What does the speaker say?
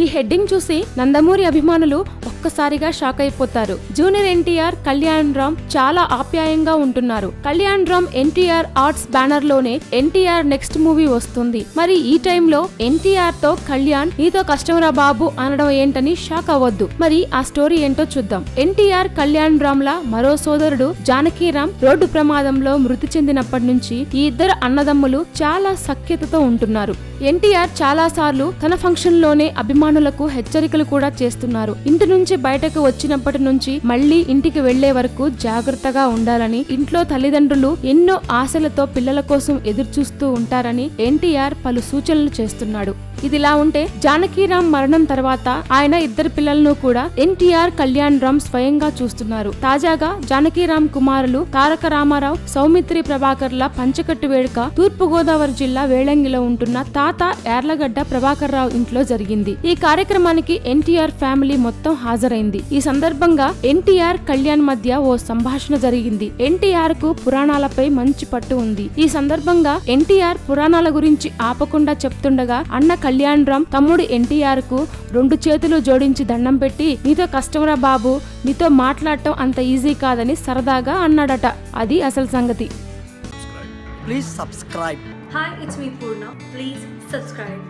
ఈ హెడ్డింగ్ చూసి నందమూరి అభిమానులు ఒక్కసారిగా షాక్ అయిపోతారు. జూనియర్ ఎన్టీఆర్, కళ్యాణ్ రామ్ చాలా ఆప్యాయంగా ఉంటున్నారు. కళ్యాణ్ రామ్ ఎన్టీఆర్ ఆర్ట్స్ బ్యానర్ లోనే ఎన్టీఆర్ నెక్స్ట్ మూవీ వస్తుంది. మరి ఈ టైంలో ఎన్టీఆర్ తో కళ్యాణ్ నీతో కష్టంరా బాబు అనడం ఏంటని షాక్ అవ్వద్దు. మరి ఆ స్టోరీ ఏంటో చూద్దాం. ఎన్టీఆర్ కళ్యాణ్ రామ్ లా మరో సోదరుడు జానకీరామ్ రోడ్డు ప్రమాదంలో మృతి చెందినప్పటి నుంచి ఈ ఇద్దరు అన్నదమ్ములు చాలా సఖ్యతతో ఉంటున్నారు. ఎన్టీఆర్ చాలా సార్లు తన ఫంక్షన్ లోనే అభిమానులకు హెచ్చరికలు కూడా చేస్తున్నారు. ఇంటి నుంచి బయటకు వచ్చినప్పటి నుంచి మళ్లీ ఇంటికి వెళ్లే వరకు జాగ్రత్తగా ఉండాలని, ఇంట్లో తల్లిదండ్రులు ఎన్నో ఆశలతో పిల్లల కోసం ఎదురు చూస్తూ ఉంటారని ఎన్టీఆర్ పలు సూచనలు చేస్తున్నాడు. ఇదిలా ఉంటే జానకీరామ్ మరణం తర్వాత ఆయన ఇద్దరు పిల్లలను కూడా ఎన్టీఆర్, కళ్యాణ్ రామ్ స్వయంగా చూస్తున్నారు. తాజాగా జానకీరామ్ కుమారులు తారక రామారావు, సౌమిత్రి ప్రభాకర్ల పంచకట్టు వేడుక తూర్పు గోదావరి జిల్లా వేళంగిలో ఉంటున్న తాత యార్లగడ్డ ప్రభాకర్ రావు ఇంట్లో జరిగింది. ఈ కార్యక్రమానికి ఎన్టీఆర్ ఫ్యామిలీ మొత్తం హాజరైంది. ఈ సందర్భంగా ఎన్టీఆర్, కళ్యాణ్ మధ్య ఓ సంభాషణ జరిగింది. ఎన్టీఆర్ కు పురాణాలపై మంచి పట్టు ఉంది. ఈ సందర్భంగా ఎన్టీఆర్ పురాణాల గురించి ఆపకుండా చెప్తుండగా అన్న కళ్యాణ్ రామ్ తమ్ముడు ఎన్టీఆర్ కు 2 చేతులు జోడించి దండం పెట్టి నీతో కష్టంరా బాబు, నీతో మాట్లాడటం అంత ఈజీ కాదని సరదాగా అన్నాడట. అది అసలు సంగతి. Please subscribe. Hi, it's me Purna. Please subscribe.